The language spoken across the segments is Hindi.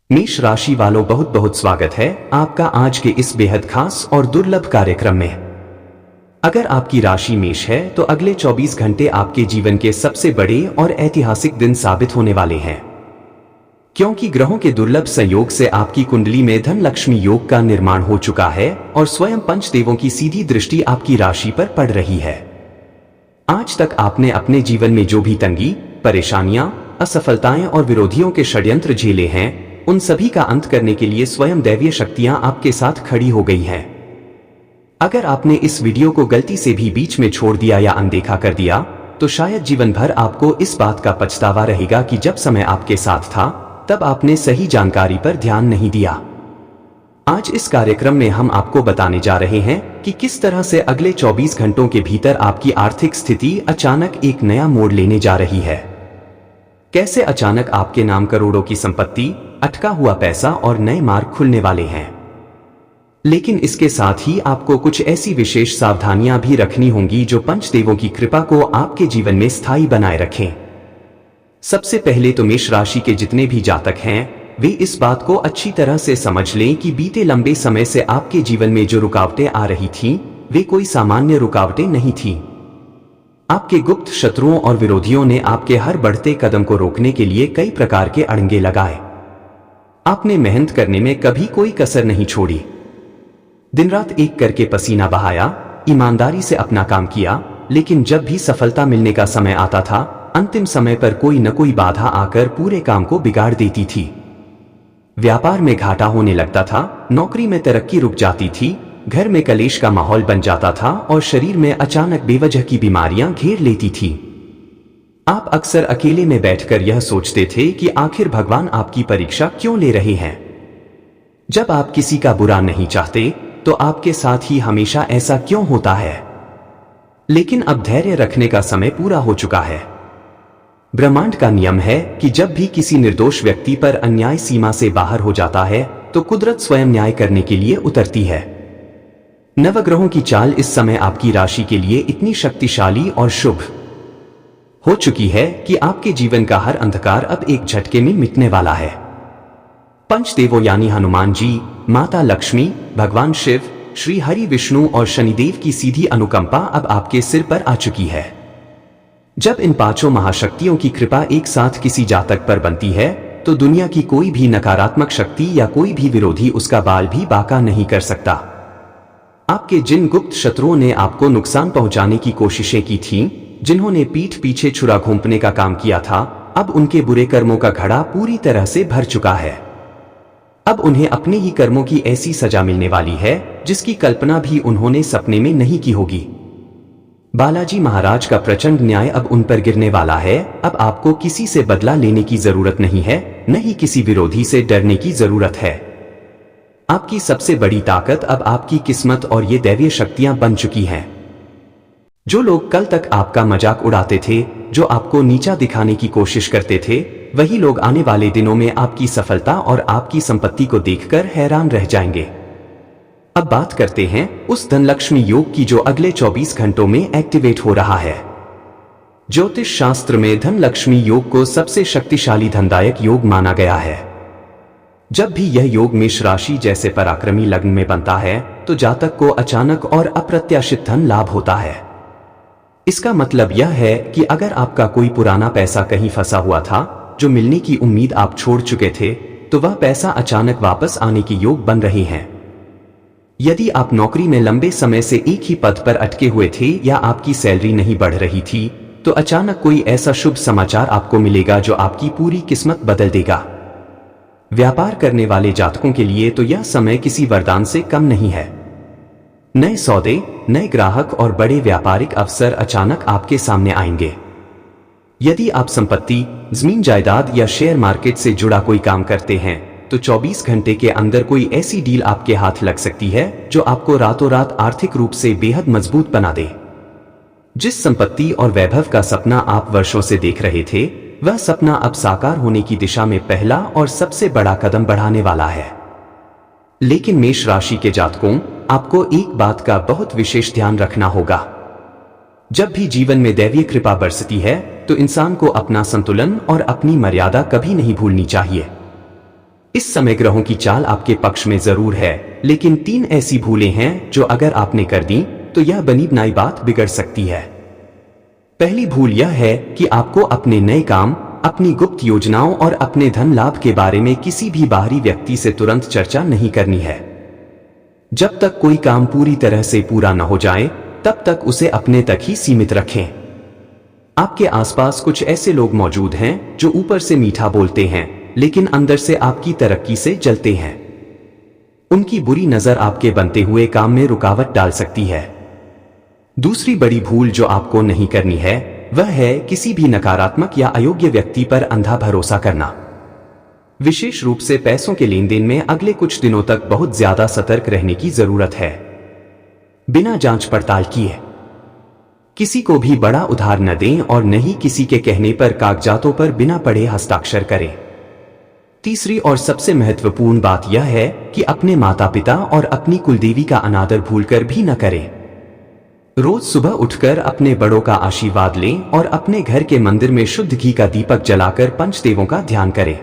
मेष राशि वालों, बहुत बहुत स्वागत है आपका आज के इस बेहद खास और दुर्लभ कार्यक्रम में। अगर आपकी राशि मेष है तो अगले 24 घंटे आपके जीवन के सबसे बड़े और ऐतिहासिक दिन साबित होने वाले हैं, क्योंकि ग्रहों के दुर्लभ संयोग से आपकी कुंडली में धन लक्ष्मी योग का निर्माण हो चुका है और स्वयं पंचदेवों की सीधी दृष्टि आपकी राशि पर पड़ रही है। आज तक आपने अपने जीवन में जो भी तंगी, परेशानियां, असफलताएं और विरोधियों के षड्यंत्र झेले हैं, उन सभी का अंत करने के लिए स्वयं दैवीय शक्तियां आपके साथ खड़ी हो गई हैं। अगर आपने इस वीडियो को गलती से भी बीच में छोड़ दिया या अनदेखा कर दिया तो शायद जीवन भर आपको इस बात का पछतावा रहेगा कि जब समय आपके साथ था तब आपने सही जानकारी पर ध्यान नहीं दिया। आज इस कार्यक्रम में हम आपको बताने जा रहे हैं कि किस तरह से अगले 24 घंटों के भीतर आपकी आर्थिक स्थिति अचानक एक नया मोड़ लेने जा रही है। कैसे अचानक आपके नाम करोड़ों की संपत्ति, अटका हुआ पैसा और नए मार्ग खुलने वाले हैं। लेकिन इसके साथ ही आपको कुछ ऐसी विशेष सावधानियां भी रखनी होंगी जो पंचदेवों की कृपा को आपके जीवन में स्थायी बनाए रखें। सबसे पहले तो मेष राशि के जितने भी जातक हैं वे इस बात को अच्छी तरह से समझ लें कि बीते लंबे समय से आपके जीवन में जो रुकावटें आ रही थीं, वे कोई सामान्य रुकावटें नहीं थीं। आपके गुप्त शत्रुओं और विरोधियों ने आपके हर बढ़ते कदम को रोकने के लिए कई प्रकार के अड़ंगे लगाए। आपने मेहनत करने में कभी कोई कसर नहीं छोड़ी, दिन रात एक करके पसीना बहाया, ईमानदारी से अपना काम किया, लेकिन जब भी सफलता मिलने का समय आता था, अंतिम समय पर कोई न कोई बाधा आकर पूरे काम को बिगाड़ देती थी। व्यापार में घाटा होने लगता था, नौकरी में तरक्की रुक जाती थी, घर में कलेश का माहौल बन जाता था और शरीर में अचानक बेवजह की बीमारियां घेर लेती थी। आप अक्सर अकेले में बैठकर यह सोचते थे कि आखिर भगवान आपकी परीक्षा क्यों ले रहे हैं। जब आप किसी का बुरा नहीं चाहते तो आपके साथ ही हमेशा ऐसा क्यों होता है। लेकिन अब धैर्य रखने का समय पूरा हो चुका है। ब्रह्मांड का नियम है कि जब भी किसी निर्दोष व्यक्ति पर अन्याय सीमा से बाहर हो जाता है तो कुदरत स्वयं न्याय करने के लिए उतरती है। नवग्रहों की चाल इस समय आपकी राशि के लिए इतनी शक्तिशाली और शुभ हो चुकी है कि आपके जीवन का हर अंधकार अब एक झटके में मिटने वाला है। पंचदेवों यानी हनुमान जी, माता लक्ष्मी, भगवान शिव, श्री हरि विष्णु और शनिदेव की सीधी अनुकंपा अब आपके सिर पर आ चुकी है। जब इन पांचों महाशक्तियों की कृपा एक साथ किसी जातक पर बनती है तो दुनिया की कोई भी नकारात्मक शक्ति या कोई भी विरोधी उसका बाल भी बांका नहीं कर सकता। आपके जिन गुप्त शत्रुओं ने आपको नुकसान पहुंचाने की कोशिशें की थीं, जिन्होंने पीठ पीछे छुरा घोंपने का काम किया था, अब उनके बुरे कर्मों का घड़ा पूरी तरह से भर चुका है। अब उन्हें अपने ही कर्मों की ऐसी सजा मिलने वाली है जिसकी कल्पना भी उन्होंने सपने में नहीं की होगी। बालाजी महाराज का प्रचंड न्याय अब उन पर गिरने वाला है। अब आपको किसी से बदला लेने की जरूरत नहीं है, न ही किसी विरोधी से डरने की जरूरत है। आपकी सबसे बड़ी ताकत अब आपकी किस्मत और ये दैवीय शक्तियां बन चुकी हैं। जो लोग कल तक आपका मजाक उड़ाते थे, जो आपको नीचा दिखाने की कोशिश करते थे, वही लोग आने वाले दिनों में आपकी सफलता और आपकी संपत्ति को देखकर हैरान रह जाएंगे। अब बात करते हैं उस धनलक्ष्मी योग की जो अगले 24 घंटों में एक्टिवेट हो रहा है। ज्योतिष शास्त्र में धनलक्ष्मी योग को सबसे शक्तिशाली धनदायक योग माना गया है। जब भी यह योग मेष राशि जैसे पराक्रमी लग्न में बनता है तो जातक को अचानक और अप्रत्याशित धन लाभ होता है। इसका मतलब यह है कि अगर आपका कोई पुराना पैसा कहीं फंसा हुआ था, जो मिलने की उम्मीद आप छोड़ चुके थे, तो वह पैसा अचानक वापस आने के योग बन रहे हैं। यदि आप नौकरी में लंबे समय से एक ही पद पर अटके हुए थे या आपकी सैलरी नहीं बढ़ रही थी, तो अचानक कोई ऐसा शुभ समाचार आपको मिलेगा जो आपकी पूरी किस्मत बदल देगा। व्यापार करने वाले जातकों के लिए तो यह समय किसी वरदान से कम नहीं है। नए सौदे, नए ग्राहक और बड़े व्यापारिक अवसर अचानक आपके सामने आएंगे। यदि आप संपत्ति, जमीन जायदाद या शेयर मार्केट से जुड़ा कोई काम करते हैं तो 24 घंटे के अंदर कोई ऐसी डील आपके हाथ लग सकती है जो आपको रातों रात आर्थिक रूप से बेहद मजबूत बना दे। जिस संपत्ति और वैभव का सपना आप वर्षों से देख रहे थे, वह सपना अब साकार होने की दिशा में पहला और सबसे बड़ा कदम बढ़ाने वाला है। लेकिन मेष राशि के जातकों, आपको एक बात का बहुत विशेष ध्यान रखना होगा। जब भी जीवन में दैवीय कृपा बरसती है तो इंसान को अपना संतुलन और अपनी मर्यादा कभी नहीं भूलनी चाहिए। इस समय ग्रहों की चाल आपके पक्ष में जरूर है, लेकिन 3 ऐसी भूलें हैं जो अगर आपने कर दी तो यह बनी बनाई बात बिगड़ सकती है। पहली भूल यह है कि आपको अपने नए काम, अपनी गुप्त योजनाओं और अपने धन लाभ के बारे में किसी भी बाहरी व्यक्ति से तुरंत चर्चा नहीं करनी है। जब तक कोई काम पूरी तरह से पूरा न हो जाए, तब तक उसे अपने तक ही सीमित रखें। आपके आसपास कुछ ऐसे लोग मौजूद हैं जो ऊपर से मीठा बोलते हैं, लेकिन अंदर से आपकी तरक्की से जलते हैं। उनकी बुरी नजर आपके बनते हुए काम में रुकावट डाल सकती है। दूसरी बड़ी भूल जो आपको नहीं करनी है वह है किसी भी नकारात्मक या अयोग्य व्यक्ति पर अंधा भरोसा करना। विशेष रूप से पैसों के लेन देन में अगले कुछ दिनों तक बहुत ज्यादा सतर्क रहने की जरूरत है। बिना जांच पड़ताल किए किसी को भी बड़ा उधार न दें और न ही किसी के कहने पर कागजातों पर बिना पढ़े हस्ताक्षर करें। तीसरी और सबसे महत्वपूर्ण बात यह है कि अपने माता पिता और अपनी कुलदेवी का अनादर भूलकर भी न करें। रोज सुबह उठकर अपने बड़ों का आशीर्वाद लें और अपने घर के मंदिर में शुद्ध घी का दीपक जलाकर पंचदेवों का ध्यान करें।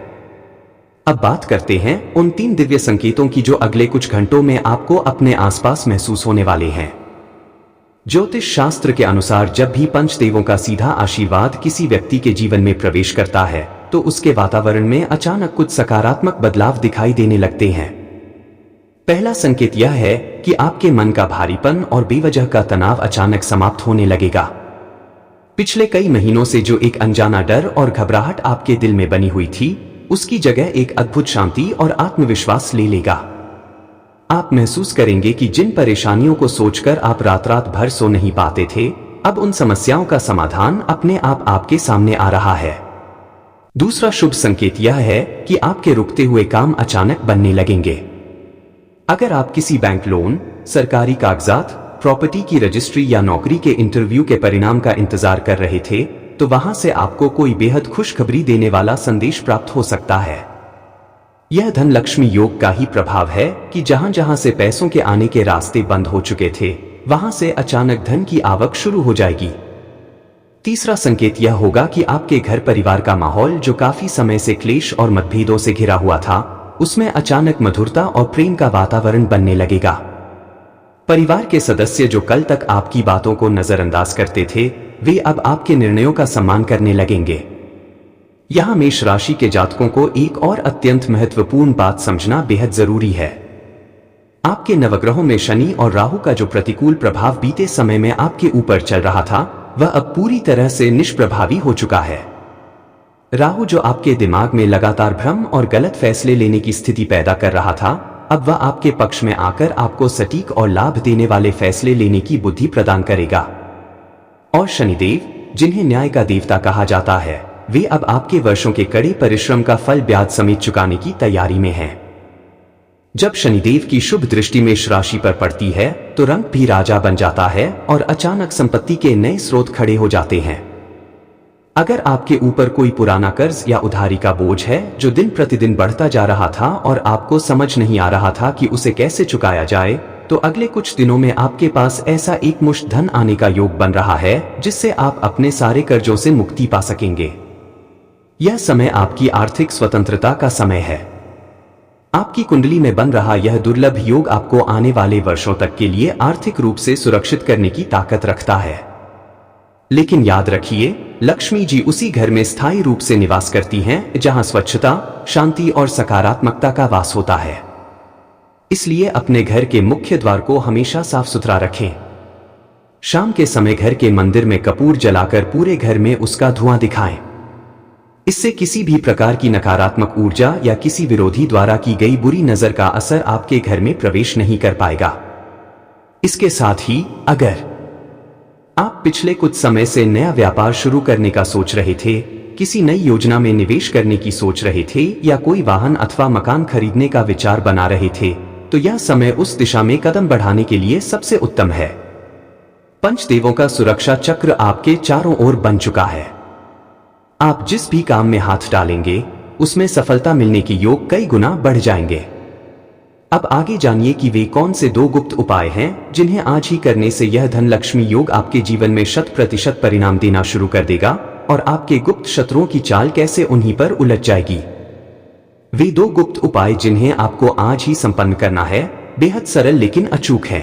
अब बात करते हैं उन 3 दिव्य संकेतों की जो अगले कुछ घंटों में आपको अपने आसपास महसूस होने वाले हैं। ज्योतिष शास्त्र के अनुसार जब भी पंचदेवों का सीधा आशीर्वाद किसी व्यक्ति के जीवन में प्रवेश करता है तो उसके वातावरण में अचानक कुछ सकारात्मक बदलाव दिखाई देने लगते हैं। पहला संकेत यह है कि आपके मन का भारीपन और बेवजह का तनाव अचानक समाप्त होने लगेगा। पिछले कई महीनों से जो एक अनजाना डर और घबराहट आपके दिल में बनी हुई थी, उसकी जगह एक अद्भुत शांति और आत्मविश्वास ले लेगा। आप महसूस करेंगे कि जिन परेशानियों को सोचकर आप रात रात भर सो नहीं पाते थे, अब उन समस्याओं का समाधान अपने आप आपके सामने आ रहा है। दूसरा शुभ संकेत यह है कि आपके रुकते हुए काम अचानक बनने लगेंगे। अगर आप किसी बैंक लोन, सरकारी कागजात, प्रॉपर्टी की रजिस्ट्री या नौकरी के इंटरव्यू के परिणाम का इंतजार कर रहे थे, तो वहां से आपको कोई बेहद खुशखबरी देने वाला संदेश प्राप्त हो सकता है। यह धन लक्ष्मी योग का ही प्रभाव है कि जहां जहां से पैसों के आने के रास्ते बंद हो चुके थे, वहां से अचानक धन की आवक शुरू हो जाएगी। तीसरा संकेत यह होगा कि आपके घर परिवार का माहौल जो काफी समय से क्लेश और मतभेदों से घिरा हुआ था, उसमें अचानक मधुरता और प्रेम का वातावरण बनने लगेगा। परिवार के सदस्य जो कल तक आपकी बातों को नजरअंदाज करते थे, वे अब आपके निर्णयों का सम्मान करने लगेंगे। यहां मेष राशि के जातकों को एक और अत्यंत महत्वपूर्ण बात समझना बेहद जरूरी है। आपके नवग्रहों में शनि और राहु का जो प्रतिकूल प्रभाव बीते समय में आपके ऊपर चल रहा था, वह अब पूरी तरह से निष्प्रभावी हो चुका है। राहु जो आपके दिमाग में लगातार भ्रम और गलत फैसले लेने की स्थिति पैदा कर रहा था, अब वह आपके पक्ष में आकर आपको सटीक और लाभ देने वाले फैसले लेने की बुद्धि प्रदान करेगा। और शनिदेव, जिन्हें न्याय का देवता कहा जाता है, वे अब आपके वर्षों के कड़े परिश्रम का फल ब्याज समेत चुकाने की तैयारी में हैं। जब शनिदेव की शुभ दृष्टि मेष राशि पर पड़ती है तो रंग भी राजा बन जाता है और अचानक संपत्ति के नए स्रोत खड़े हो जाते हैं। अगर आपके ऊपर कोई पुराना कर्ज या उधारी का बोझ है जो दिन प्रतिदिन बढ़ता जा रहा था और आपको समझ नहीं आ रहा था कि उसे कैसे चुकाया जाए, तो अगले कुछ दिनों में आपके पास ऐसा एक मुश्त धन आने का योग बन रहा है जिससे आप अपने सारे कर्जों से मुक्ति पा सकेंगे। यह समय आपकी आर्थिक स्वतंत्रता का समय है। आपकी कुंडली में बन रहा यह दुर्लभ योग आपको आने वाले वर्षों तक के लिए आर्थिक रूप से सुरक्षित करने की ताकत रखता है। लेकिन याद रखिए, लक्ष्मी जी उसी घर में स्थायी रूप से निवास करती हैं जहां स्वच्छता, शांति और सकारात्मकता का वास होता है। इसलिए अपने घर के मुख्य द्वार को हमेशा साफ सुथरा रखें। शाम के समय घर के मंदिर में कपूर जलाकर पूरे घर में उसका धुआं दिखाएं। इससे किसी भी प्रकार की नकारात्मक ऊर्जा या किसी विरोधी द्वारा की गई बुरी नजर का असर आपके घर में प्रवेश नहीं कर पाएगा। इसके साथ ही अगर आप पिछले कुछ समय से नया व्यापार शुरू करने का सोच रहे थे, किसी नई योजना में निवेश करने की सोच रहे थे या कोई वाहन अथवा मकान खरीदने का विचार बना रहे थे, तो यह समय उस दिशा में कदम बढ़ाने के लिए सबसे उत्तम है। पंचदेवों का सुरक्षा चक्र आपके चारों ओर बन चुका है। आप जिस भी काम में हाथ डालेंगे, उसमें सफलता मिलने के योग कई गुना बढ़ जाएंगे। अब आगे जानिए कि वे कौन से 2 गुप्त उपाय हैं जिन्हें आज ही करने से यह धन लक्ष्मी योग आपके जीवन में 100% परिणाम देना शुरू कर देगा और आपके गुप्त शत्रुओं की चाल कैसे उन्हीं पर उलझ जाएगी। वे 2 गुप्त उपाय जिन्हें आपको आज ही संपन्न करना है, बेहद सरल लेकिन अचूक हैं।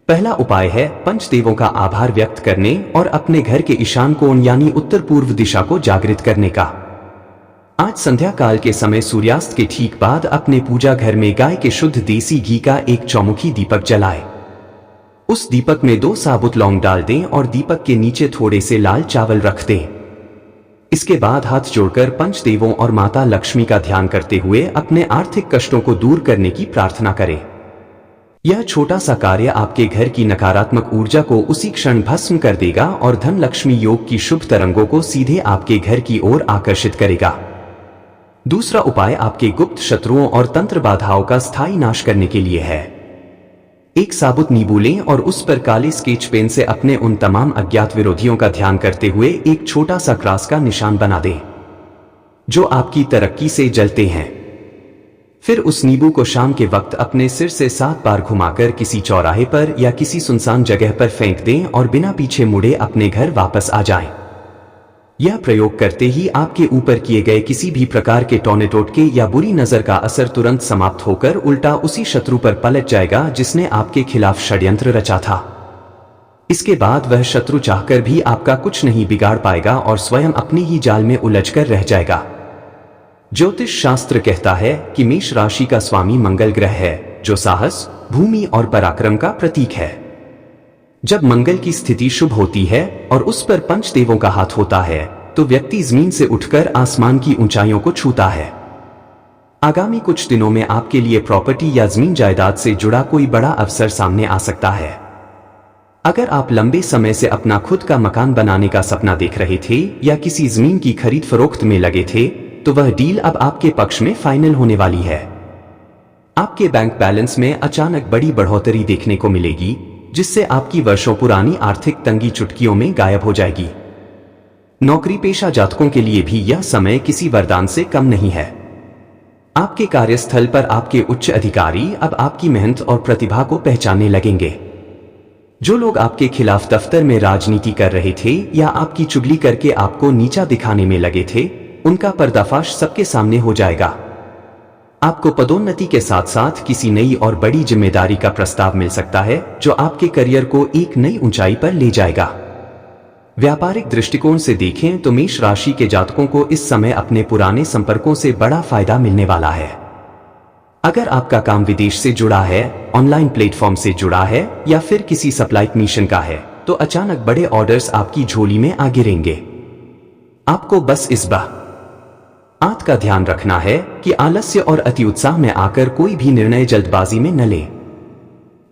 पहला उपाय है पंचदेवों का आभार व्यक्त करने और अपने घर के ईशान कोण यानी उत्तर पूर्व दिशा को जागृत करने का। आज संध्या काल के समय सूर्यास्त के ठीक बाद अपने पूजा घर में गाय के शुद्ध देसी घी का एक चौमुखी दीपक जलाएं। उस दीपक में 2 साबुत लौंग डाल दें और दीपक के नीचे थोड़े से लाल चावल रख दें। इसके बाद हाथ जोड़कर पंचदेवों और माता लक्ष्मी का ध्यान करते हुए अपने आर्थिक कष्टों को दूर करने की प्रार्थना करें। यह छोटा सा कार्य आपके घर की नकारात्मक ऊर्जा को उसी क्षण भस्म कर देगा और धन लक्ष्मी योग की शुभ तरंगों को सीधे आपके घर की ओर आकर्षित करेगा। दूसरा उपाय आपके गुप्त शत्रुओं और तंत्र बाधाओं का स्थायी नाश करने के लिए है। एक साबुत नींबू लें और उस पर काले स्केच पेन से अपने उन तमाम अज्ञात विरोधियों का ध्यान करते हुए एक छोटा सा क्रॉस का निशान बना दें जो आपकी तरक्की से जलते हैं। फिर उस नींबू को शाम के वक्त अपने सिर से 7 बार घुमाकर किसी चौराहे पर या किसी सुनसान जगह पर फेंक दें और बिना पीछे मुड़े अपने घर वापस आ जाएं। यह प्रयोग करते ही आपके ऊपर किए गए किसी भी प्रकार के टोने टोटके या बुरी नजर का असर तुरंत समाप्त होकर उल्टा उसी शत्रु पर पलट जाएगा जिसने आपके खिलाफ षड्यंत्र रचा था। इसके बाद वह शत्रु चाहकर भी आपका कुछ नहीं बिगाड़ पाएगा और स्वयं अपने ही जाल में उलझकर रह जाएगा। ज्योतिष शास्त्र कहता है कि मेष राशि का स्वामी मंगल ग्रह है, जो साहस, भूमि और पराक्रम का प्रतीक है। जब मंगल की स्थिति शुभ होती है और उस पर पंचदेवों का हाथ होता है तो व्यक्ति जमीन से उठकर आसमान की ऊंचाइयों को छूता है। आगामी कुछ दिनों में आपके लिए प्रॉपर्टी या जमीन जायदाद से जुड़ा कोई बड़ा अवसर सामने आ सकता है। अगर आप लंबे समय से अपना खुद का मकान बनाने का सपना देख रहे थे या किसी जमीन की खरीद फरोख्त में लगे थे तो वह डील अब आपके पक्ष में फाइनल होने वाली है। आपके बैंक बैलेंस में अचानक बड़ी बढ़ोतरी देखने को मिलेगी जिससे आपकी वर्षों पुरानी आर्थिक तंगी चुटकियों में गायब हो जाएगी। नौकरी पेशा जातकों के लिए भी यह समय किसी वरदान से कम नहीं है। आपके कार्यस्थल पर आपके उच्च अधिकारी अब आपकी मेहनत और प्रतिभा को पहचानने लगेंगे। जो लोग आपके खिलाफ दफ्तर में राजनीति कर रहे थे या आपकी चुगली करके आपको नीचा दिखाने में लगे थे, उनका पर्दाफाश सबके सामने हो जाएगा। आपको पदोन्नति के साथ साथ किसी नई और बड़ी जिम्मेदारी का प्रस्ताव मिल सकता है जो आपके करियर को एक नई ऊंचाई पर ले जाएगा। व्यापारिक दृष्टिकोण से देखें तो मेष राशि के जातकों को इस समय अपने पुराने संपर्कों से बड़ा फायदा मिलने वाला है। अगर आपका काम विदेश से जुड़ा है, ऑनलाइन प्लेटफॉर्म से जुड़ा है या फिर किसी सप्लाई मिशन का है तो अचानक बड़े ऑर्डर्स आपकी झोली में आ गिरेंगे। आपको बस इस बात का ध्यान रखना है कि आलस्य और अति उत्साह में आकर कोई भी निर्णय जल्दबाजी में न लें।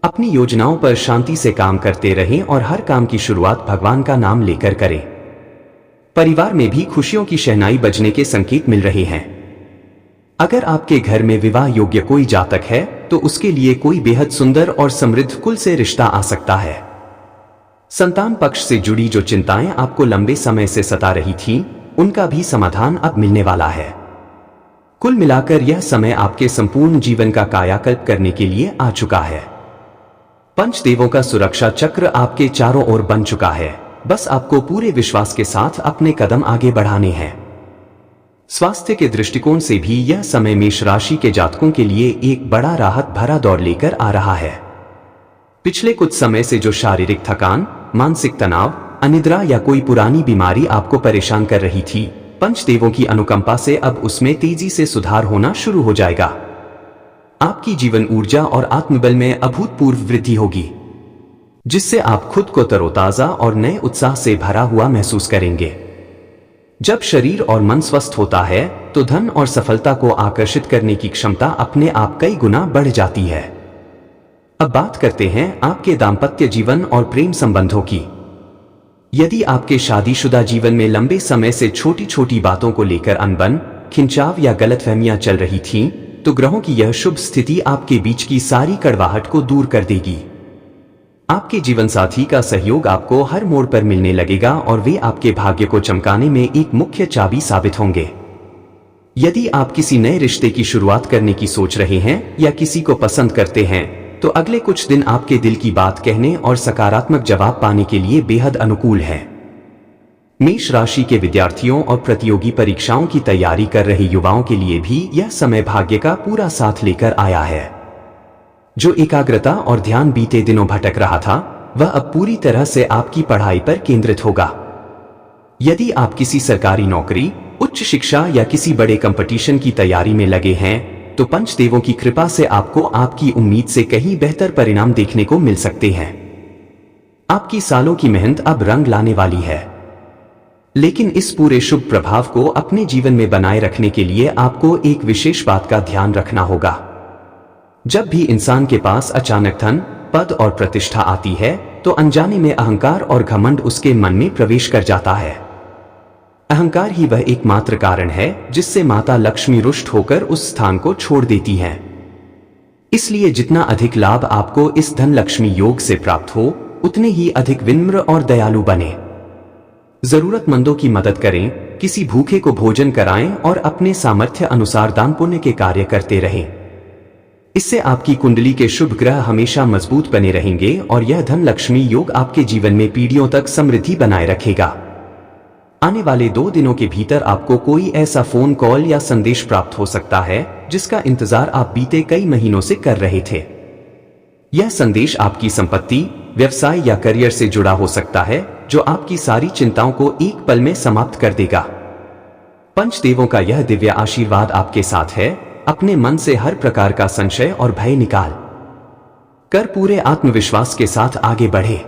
अपनी योजनाओं पर शांति से काम करते रहें और हर काम की शुरुआत भगवान का नाम लेकर करें। परिवार में भी खुशियों की शहनाई बजने के संकेत मिल रहे हैं। अगर आपके घर में विवाह योग्य कोई जातक है तो उसके लिए कोई बेहद सुंदर और समृद्ध कुल से रिश्ता आ सकता है। संतान पक्ष से जुड़ी जो चिंताएं आपको लंबे समय से सता रही थीं, उनका भी समाधान अब मिलने वाला है। कुल मिलाकर यह समय आपके संपूर्ण जीवन का कायाकल्प करने के लिए आ चुका है। पंचदेवों का सुरक्षा चक्र आपके चारों ओर बन चुका है। बस आपको पूरे विश्वास के साथ अपने कदम आगे बढ़ाने हैं। स्वास्थ्य के दृष्टिकोण से भी यह समय मेष राशि के जातकों के लिए एक बड़ा राहत भरा दौर लेकर आ रहा है। पिछले कुछ समय से जो शारीरिक थकान, मानसिक तनाव, अनिद्रा या कोई पुरानी बीमारी आपको परेशान कर रही थी, पंचदेवों की अनुकंपा से अब उसमें तेजी से सुधार होना शुरू हो जाएगा। आपकी जीवन ऊर्जा और आत्मबल में अभूतपूर्व वृद्धि होगी, जिससे आप खुद को तरोताजा और नए उत्साह से भरा हुआ महसूस करेंगे। जब शरीर और मन स्वस्थ होता है तो धन और सफलता को आकर्षित करने की क्षमता अपने आप कई गुना बढ़ जाती है। अब बात करते हैं आपके दाम्पत्य जीवन और प्रेम संबंधों की। यदि आपके शादीशुदा जीवन में लंबे समय से छोटी छोटी बातों को लेकर अनबन, खिंचाव या गलतफहमियां चल रही थीं, तो ग्रहों की यह शुभ स्थिति आपके बीच की सारी कड़वाहट को दूर कर देगी। आपके जीवन साथी का सहयोग आपको हर मोड़ पर मिलने लगेगा और वे आपके भाग्य को चमकाने में एक मुख्य चाबी साबित होंगे। यदि आप किसी नए रिश्ते की शुरुआत करने की सोच रहे हैं या किसी को पसंद करते हैं तो अगले कुछ दिन आपके दिल की बात कहने और सकारात्मक जवाब पाने के लिए बेहद अनुकूल है। मेष राशि के विद्यार्थियों और प्रतियोगी परीक्षाओं की तैयारी कर रहे युवाओं के लिए भी यह समय भाग्य का पूरा साथ लेकर आया है। जो एकाग्रता और ध्यान बीते दिनों भटक रहा था, वह अब पूरी तरह से आपकी पढ़ाई पर केंद्रित होगा। यदि आप किसी सरकारी नौकरी, उच्च शिक्षा या किसी बड़े कंपटीशन की तैयारी में लगे हैं, तो पंचदेवों की कृपा से आपको आपकी उम्मीद से कहीं बेहतर परिणाम देखने को मिल सकते हैं। आपकी सालों की मेहनत अब रंग लाने वाली है। लेकिन इस पूरे शुभ प्रभाव को अपने जीवन में बनाए रखने के लिए आपको एक विशेष बात का ध्यान रखना होगा। जब भी इंसान के पास अचानक धन, पद और प्रतिष्ठा आती है, तो अनजाने में अहंकार और घमंड उसके मन में प्रवेश कर जाता है। अहंकार ही वह एकमात्र कारण है जिससे माता लक्ष्मी रुष्ट होकर उस स्थान को छोड़ देती हैं। इसलिए जितना अधिक लाभ आपको इस धन लक्ष्मी योग से प्राप्त हो, उतने ही अधिक विनम्र और दयालु बने। जरूरतमंदों की मदद करें, किसी भूखे को भोजन कराएं और अपने सामर्थ्य अनुसार दान पुण्य के कार्य करते रहें। इससे आपकी कुंडली के शुभ ग्रह हमेशा मजबूत बने रहेंगे और यह धन लक्ष्मी योग आपके जीवन में पीढ़ियों तक समृद्धि बनाए रखेगा। आने वाले 2 दिनों के भीतर आपको कोई ऐसा फोन कॉल या संदेश प्राप्त हो सकता है जिसका इंतजार आप बीते कई महीनों से कर रहे थे। यह संदेश आपकी संपत्ति, व्यवसाय या करियर से जुड़ा हो सकता है, जो आपकी सारी चिंताओं को एक पल में समाप्त कर देगा। पंचदेवों का यह दिव्य आशीर्वाद आपके साथ है। अपने मन से हर प्रकार का संशय और भय निकाल कर पूरे आत्मविश्वास के साथ आगे बढ़े।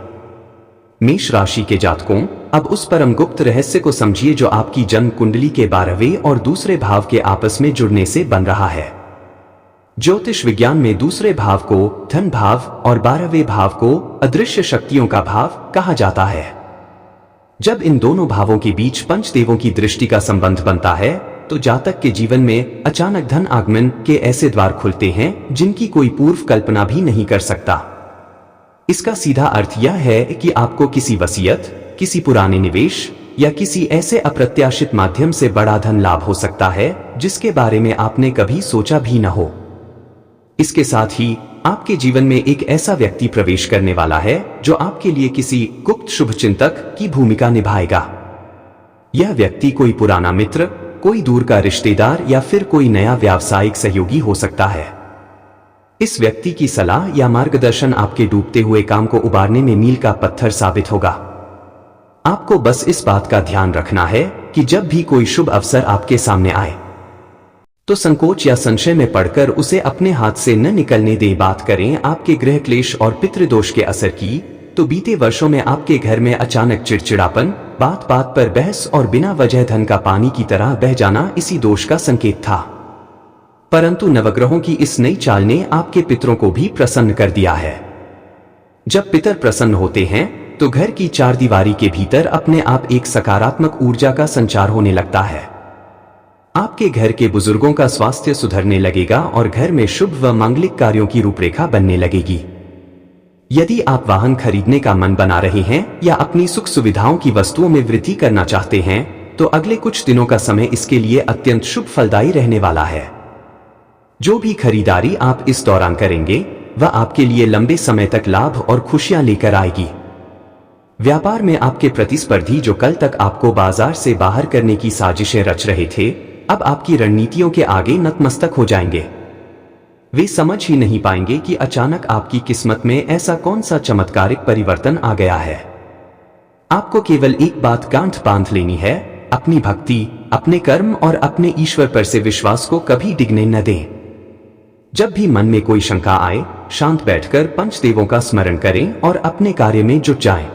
मेष राशि के जातकों, अब उस परम गुप्त रहस्य को समझिए जो आपकी जन्म कुंडली के 12वें और दूसरे भाव के आपस में जुड़ने से बन रहा है। ज्योतिष विज्ञान में दूसरे भाव को धन भाव और 12वें भाव को अदृश्य शक्तियों का भाव कहा जाता है। जब इन दोनों भावों के बीच पंचदेवों की दृष्टि का संबंध बनता है, तो जातक के जीवन में अचानक धन आगमन के ऐसे द्वार खुलते हैं जिनकी कोई पूर्व कल्पना भी नहीं कर सकता। इसका सीधा अर्थ यह है कि आपको किसी वसीयत, किसी पुराने निवेश या किसी ऐसे अप्रत्याशित माध्यम से बड़ा धन लाभ हो सकता है जिसके बारे में आपने कभी सोचा भी न हो। इसके साथ ही आपके जीवन में एक ऐसा व्यक्ति प्रवेश करने वाला है जो आपके लिए किसी गुप्त शुभचिंतक की भूमिका निभाएगा। यह व्यक्ति कोई पुराना मित्र, कोई दूर का रिश्तेदार या फिर कोई नया व्यावसायिक सहयोगी हो सकता है। इस व्यक्ति की सलाह या मार्गदर्शन आपके डूबते हुए काम को उबारने में मील का पत्थर साबित होगा। आपको बस इस बात का ध्यान रखना है कि जब भी कोई शुभ अवसर आपके सामने आए, तो संकोच या संशय में पड़कर उसे अपने हाथ से न निकलने दे। बात करें आपके गृह क्लेश और पितृदोष के असर की, तो बीते वर्षों में आपके घर में अचानक चिड़चिड़ापन, बात बात पर बहस और बिना वजह धन का पानी की तरह बह जाना इसी दोष का संकेत था। परंतु नवग्रहों की इस नई चाल ने आपके पितरों को भी प्रसन्न कर दिया है। जब पितर प्रसन्न होते हैं तो घर की चार दीवारी के भीतर अपने आप एक सकारात्मक ऊर्जा का संचार होने लगता है। आपके घर के बुजुर्गों का स्वास्थ्य सुधरने लगेगा और घर में शुभ व मांगलिक कार्यों की रूपरेखा बनने लगेगी। यदि आप वाहन खरीदने का मन बना रहे हैं या अपनी सुख सुविधाओं की वस्तुओं में वृद्धि करना चाहते हैं, तो अगले कुछ दिनों का समय इसके लिए अत्यंत शुभ फलदायी रहने वाला है। जो भी खरीदारी आप इस दौरान करेंगे, वह आपके लिए लंबे समय तक लाभ और खुशियां लेकर आएगी। व्यापार में आपके प्रतिस्पर्धी जो कल तक आपको बाजार से बाहर करने की साजिशें रच रहे थे, अब आपकी रणनीतियों के आगे नतमस्तक हो जाएंगे। वे समझ ही नहीं पाएंगे कि अचानक आपकी किस्मत में ऐसा कौन सा चमत्कारिक परिवर्तन आ गया है। आपको केवल एक बात गांठ बांध लेनी है, अपनी भक्ति, अपने कर्म और अपने ईश्वर पर से विश्वास को कभी डिगने न दें। जब भी मन में कोई शंका आए, शांत बैठकर पंचदेवों का स्मरण करें और अपने कार्य में जुट जाएं।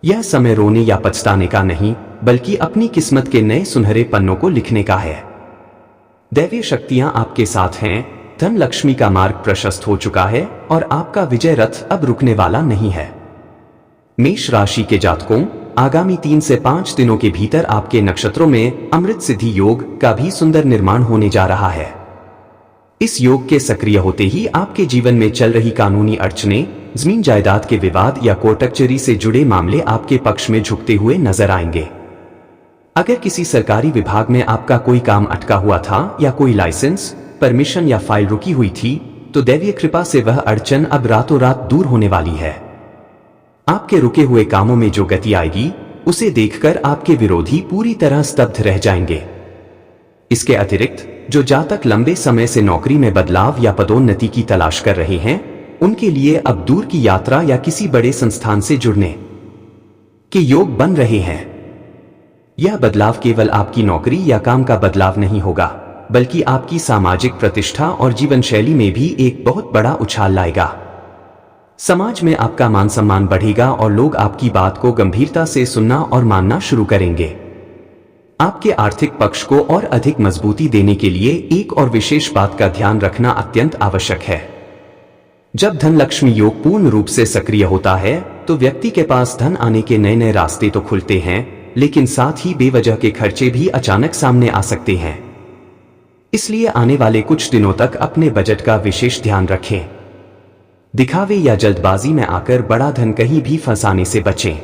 यह समय रोने या पछताने का नहीं, बल्कि अपनी किस्मत के नए सुनहरे पन्नों को लिखने का है। दैवीय शक्तियां आपके साथ हैं, धन लक्ष्मी का मार्ग प्रशस्त हो चुका है और आपका विजय रथ अब रुकने वाला नहीं है। मेष राशि के जातकों, आगामी 3 से 5 दिनों के भीतर आपके नक्षत्रों में अमृत सिद्धि योग का भी सुंदर निर्माण होने जा रहा है। इस योग के सक्रिय होते ही आपके जीवन में चल रही कानूनी अड़चने, जमीन जायदाद के विवाद या कोर्ट कचहरी से जुड़े मामले आपके पक्ष में झुकते हुए नजर आएंगे। अगर किसी सरकारी विभाग में आपका कोई काम अटका हुआ था या कोई लाइसेंस, परमिशन या फाइल रुकी हुई थी, तो दैवीय कृपा से वह अड़चन अब रातों रात दूर होने वाली है। आपके रुके हुए कामों में जो गति आएगी, उसे देखकर आपके विरोधी पूरी तरह स्तब्ध रह जाएंगे। इसके अतिरिक्त जो जातक लंबे समय से नौकरी में बदलाव या पदोन्नति की तलाश कर रहे हैं, उनके लिए अब दूर की यात्रा या किसी बड़े संस्थान से जुड़ने के योग बन रहे हैं। यह बदलाव केवल आपकी नौकरी या काम का बदलाव नहीं होगा, बल्कि आपकी सामाजिक प्रतिष्ठा और जीवन शैली में भी एक बहुत बड़ा उछाल लाएगा। समाज में आपका मान सम्मान बढ़ेगा और लोग आपकी बात को गंभीरता से सुनना और मानना शुरू करेंगे। आपके आर्थिक पक्ष को और अधिक मजबूती देने के लिए एक और विशेष बात का ध्यान रखना अत्यंत आवश्यक है। जब धन लक्ष्मी योग पूर्ण रूप से सक्रिय होता है तो व्यक्ति के पास धन आने के नए नए रास्ते तो खुलते हैं, लेकिन साथ ही बेवजह के खर्चे भी अचानक सामने आ सकते हैं। इसलिए आने वाले कुछ दिनों तक अपने बजट का विशेष ध्यान रखें। दिखावे या जल्दबाजी में आकर बड़ा धन कहीं भी फंसाने से बचें।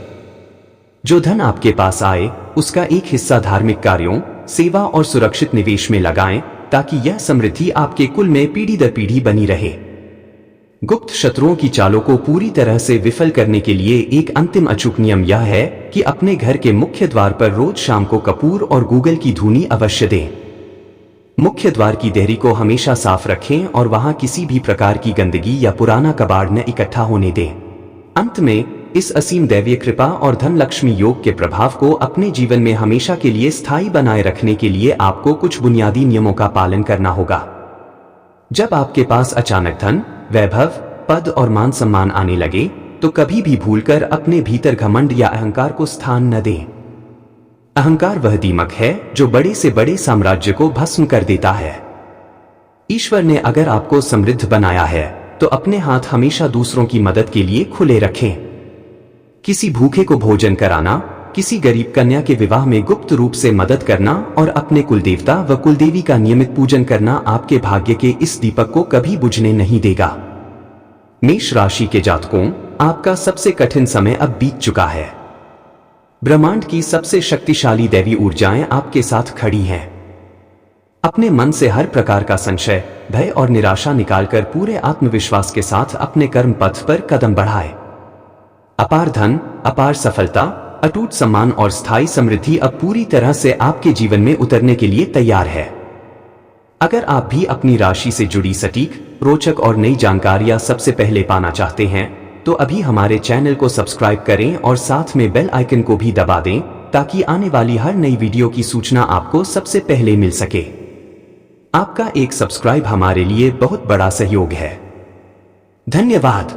जो धन आपके पास आए उसका एक हिस्सा धार्मिक कार्यों, सेवा और सुरक्षित निवेश में लगाएं, ताकि यह समृद्धि आपके कुल में पीढ़ी दर पीढ़ी बनी रहे। गुप्त शत्रुओं की चालों को पूरी तरह से विफल करने के लिए एक अंतिम अचूक नियम यह है कि अपने घर के मुख्य द्वार पर रोज शाम को कपूर और गूगल की धूनी अवश्य दें। मुख्य द्वार की देहरी को हमेशा साफ रखें और वहां किसी भी प्रकार की गंदगी या पुराना कबाड़ न इकट्ठा होने दें। अंत में इस असीम दैवीय कृपा और धन लक्ष्मी योग के प्रभाव को अपने जीवन में हमेशा के लिए स्थायी बनाए रखने के लिए आपको कुछ बुनियादी नियमों का पालन करना होगा। जब आपके पास अचानक धन, वैभव, पद और मान सम्मान आने लगे तो कभी भी भूलकर अपने भीतर घमंड या अहंकार को स्थान न दें। अहंकार वह दीमक है जो बड़े से बड़े साम्राज्य को भस्म कर देता है। ईश्वर ने अगर आपको समृद्ध बनाया है तो अपने हाथ हमेशा दूसरों की मदद के लिए खुले रखें। किसी भूखे को भोजन कराना, किसी गरीब कन्या के विवाह में गुप्त रूप से मदद करना और अपने कुलदेवता व कुलदेवी का नियमित पूजन करना आपके भाग्य के इस दीपक को कभी बुझने नहीं देगा। मेष राशि के जातकों, आपका सबसे कठिन समय अब बीत चुका है। ब्रह्मांड की सबसे शक्तिशाली दैवी ऊर्जाएं आपके साथ खड़ी हैं। अपने मन से हर प्रकार का संशय, भय और निराशा निकालकर पूरे आत्मविश्वास के साथ अपने कर्म पथ पर कदम बढ़ाएं। अपार धन, अपार सफलता, अटूट सम्मान और स्थायी समृद्धि अब पूरी तरह से आपके जीवन में उतरने के लिए तैयार है। अगर आप भी अपनी राशि से जुड़ी सटीक, रोचक और नई जानकारियां सबसे पहले पाना चाहते हैं तो अभी हमारे चैनल को सब्सक्राइब करें और साथ में बेल आइकन को भी दबा दें, ताकि आने वाली हर नई वीडियो की सूचना आपको सबसे पहले मिल सके। आपका एक सब्सक्राइब हमारे लिए बहुत बड़ा सहयोग है। धन्यवाद।